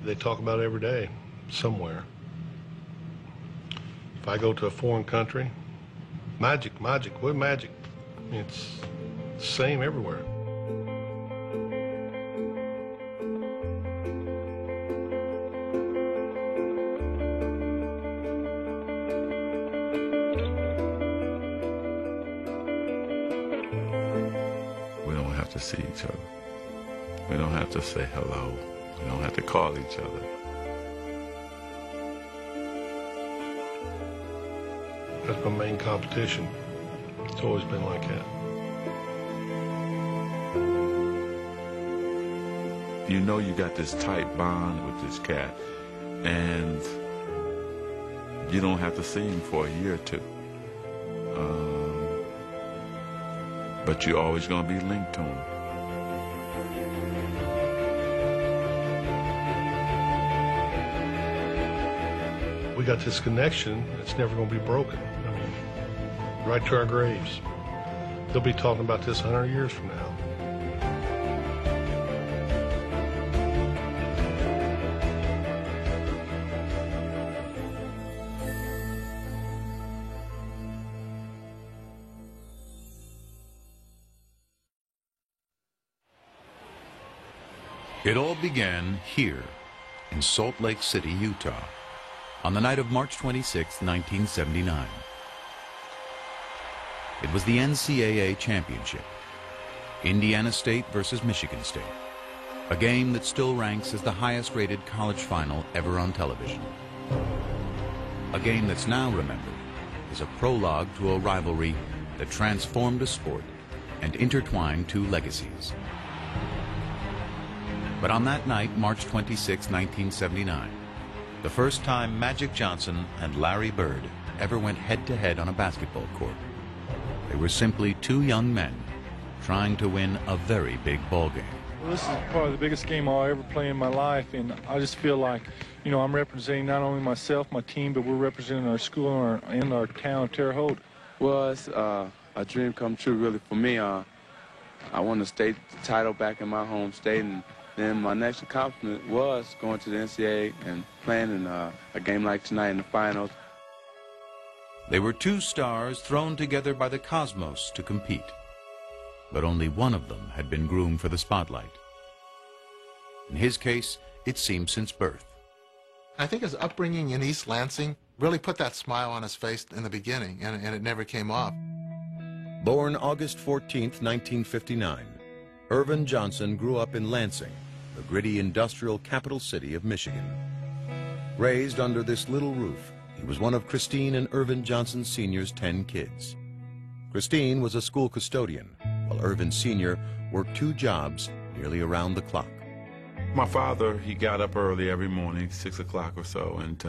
They talk about it every day, somewhere. If I go to a foreign country, magic, what magic? It's the same everywhere. We don't have to see each other. We don't have to say hello. We don't have to call each other. That's my main competition. It's always been like that. You know you got this tight bond with this cat, and you don't have to see him for a year or two. But you're always going to be linked to him. We got this connection that's never going to be broken. I mean, right to our graves. They'll be talking about this 100 years from now. It all began here in Salt Lake City, Utah, on the night of March 26, 1979. It was the NCAA championship, Indiana State versus Michigan State, a game that still ranks as the highest-rated college final ever on television. A game that's now remembered as a prologue to a rivalry that transformed a sport and intertwined two legacies. But on that night, March 26, 1979, the first time Magic Johnson and Larry Bird ever went head-to-head on a basketball court, they were simply two young men trying to win a very big ball game. Well, this is probably the biggest game I'll ever play in my life, and I just feel like, you know, I'm representing not only myself, my team, but we're representing our school and our town, Terre Haute. Well, it's a dream come true, really, for me. I won the state title back in my home state, and then my next accomplishment was going to the NCAA and playing in a game like tonight in the finals. They were two stars thrown together by the cosmos to compete, but only one of them had been groomed for the spotlight. In his case, it seemed since birth. I think his upbringing in East Lansing really put that smile on his face in the beginning, and it never came off. Born August 14, 1959, Irvin Johnson grew up in Lansing, the gritty industrial capital city of Michigan. Raised under this little roof, he was one of Christine and Irvin Johnson Sr.'s 10 kids. Christine was a school custodian, while Irvin Sr. worked two jobs nearly around the clock. My father, he got up early every morning, 6 o'clock or so, and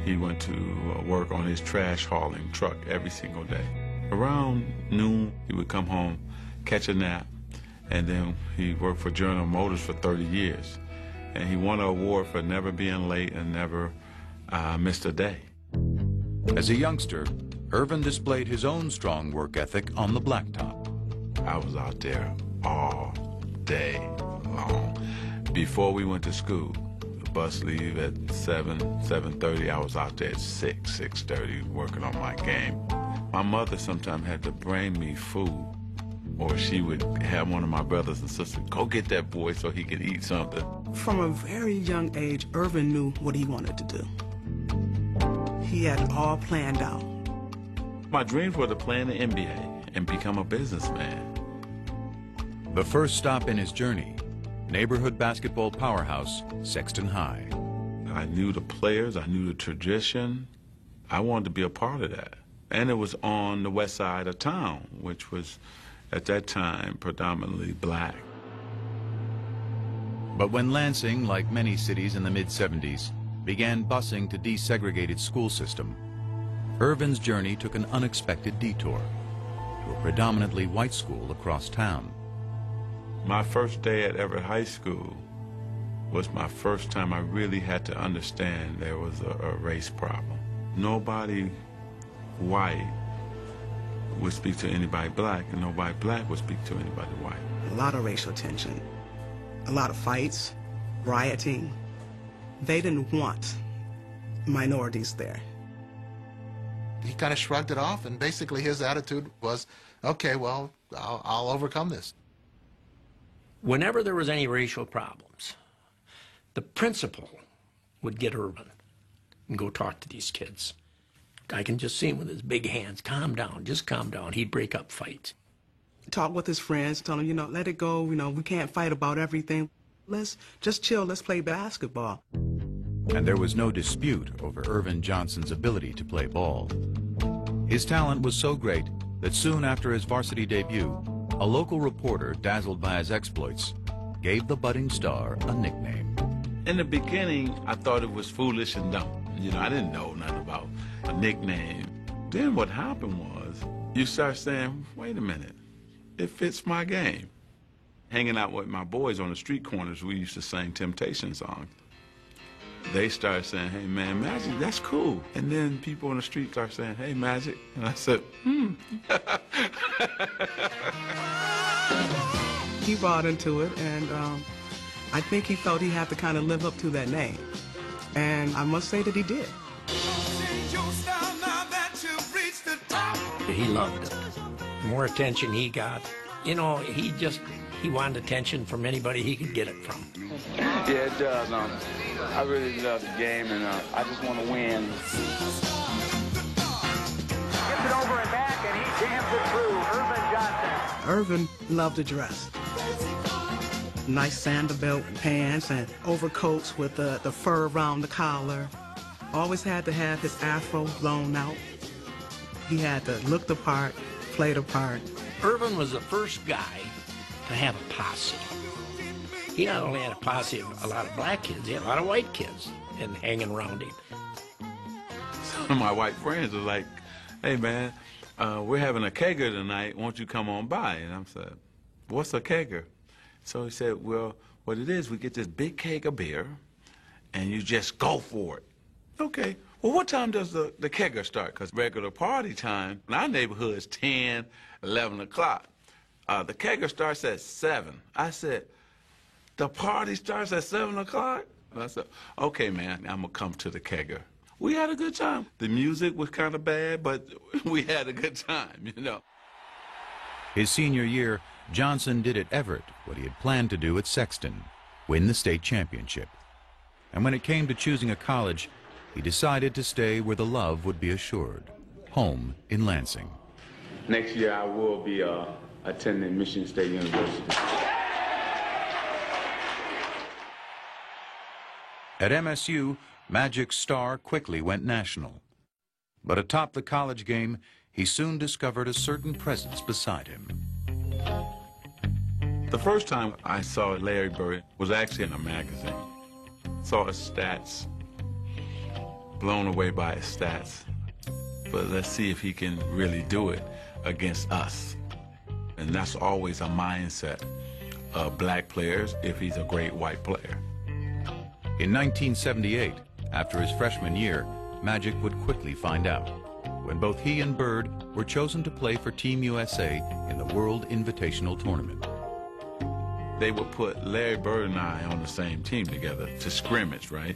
he went to work on his trash hauling truck every single day. Around noon, he would come home, catch a nap, and then he worked for General Motors for 30 years. And he won an award for never being late and never missed a day. As a youngster, Irvin displayed his own strong work ethic on the blacktop. I was out there all day long. Before we went to school, the bus leave at 7:30. I was out there at 6:30 working on my game. My mother sometimes had to bring me food, or she would have one of my brothers and sisters, go get that boy so he could eat something. From a very young age, Irvin knew what he wanted to do. He had it all planned out. My dreams were to play in the NBA and become a businessman. The first stop in his journey, neighborhood basketball powerhouse, Sexton High. I knew the players, I knew the tradition. I wanted to be a part of that. And it was on the west side of town, which was, at that time, predominantly black. But when Lansing, like many cities in the mid-70s, began busing to desegregate its school system, Irvin's journey took an unexpected detour to a predominantly white school across town. My first day at Everett High School was my first time I really had to understand there was a race problem. Nobody white would speak to anybody black, and nobody black would speak to anybody white. A lot of racial tension, a lot of fights, rioting, They didn't want minorities there. He kind of shrugged it off, and basically his attitude was, okay, well, I'll overcome this. Whenever there was any racial problems, the principal would get Irvin and go talk to these kids. I can just see him with his big hands. Calm down, just calm down. He'd break up fights. Talk with his friends, tell him, let it go. We can't fight about everything. Let's just chill. Let's play basketball. And there was no dispute over Irvin Johnson's ability to play ball. His talent was so great that soon after his varsity debut, a local reporter, dazzled by his exploits, gave the budding star a nickname. In the beginning, I thought it was foolish and dumb. I didn't know nothing about a nickname. Then what happened was, you start saying, wait a minute, it fits my game. Hanging out with my boys on the street corners, we used to sing Temptation songs. They started saying, hey man, Magic, that's cool. And then people on the street start saying, hey Magic. And I said, He bought into it, and I think he felt he had to kind of live up to that name. And I must say that he did. He loved it. The more attention he got, he wanted attention from anybody he could get it from. Yeah, it does. I really love the game, and I just want to win. Gets it over and back, and he jams it through. Irvin Johnson. Irvin loved to dress. Nice sandal pants and overcoats with the fur around the collar. Always had to have his afro blown out. He had to look the part, play the part. Irvin was the first guy to have a posse. He not only had a posse of a lot of black kids, he had a lot of white kids and hanging around him. Some of my white friends were like, hey man, we're having a kegger tonight, won't you come on by? And I said, what's a kegger? So he said, well, what it is, we get this big keg of beer, and you just go for it. Okay. Well, what time does the kegger start? Because regular party time in our neighborhood is 10, 11 o'clock. The kegger starts at 7. I said, the party starts at 7 o'clock? And I said, okay, man, I'm going to come to the kegger. We had a good time. The music was kind of bad, but we had a good time, His senior year, Johnson did at Everett what he had planned to do at Sexton, win the state championship. And when it came to choosing a college, he decided to stay where the love would be assured, home in Lansing. Next year, I will be attending Michigan State University. At MSU, Magic's star quickly went national. But atop the college game, he soon discovered a certain presence beside him. The first time I saw Larry Bird was actually in a magazine. Saw his stats, blown away by his stats. But let's see if he can really do it against us. And that's always a mindset of black players if he's a great white player. In 1978, after his freshman year, Magic would quickly find out, when both he and Bird were chosen to play for Team USA in the World Invitational Tournament. They would put Larry Bird and I on the same team together to scrimmage, right?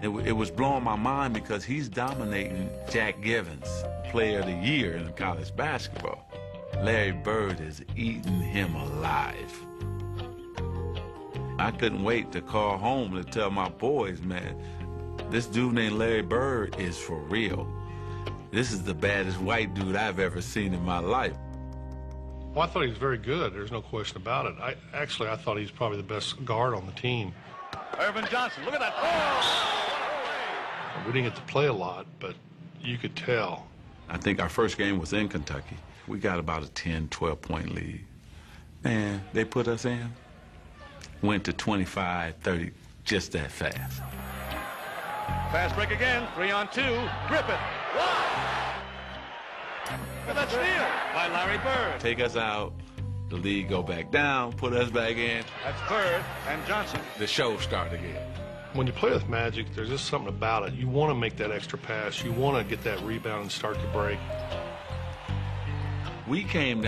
It was blowing my mind because he's dominating Jack Givens, Player of the Year in college basketball. Larry Bird is eating him alive. I couldn't wait to call home to tell my boys, man, this dude named Larry Bird is for real. This is the baddest white dude I've ever seen in my life. Well, I thought he was very good. There's no question about it. I thought he's probably the best guard on the team. Irvin Johnson, look at that. We didn't get to play a lot, but you could tell. I think our first game was in Kentucky. We got about a 10, 12-point lead. Man, they put us in. Went to 25, 30, just that fast. Fast break again, 3-on-2. Griffith. Look at that steal by Larry Bird. Take us out, the lead go back down, put us back in. That's Bird and Johnson. The show start again. When you play with Magic, there's just something about it. You want to make that extra pass. You want to get that rebound and start to break. We came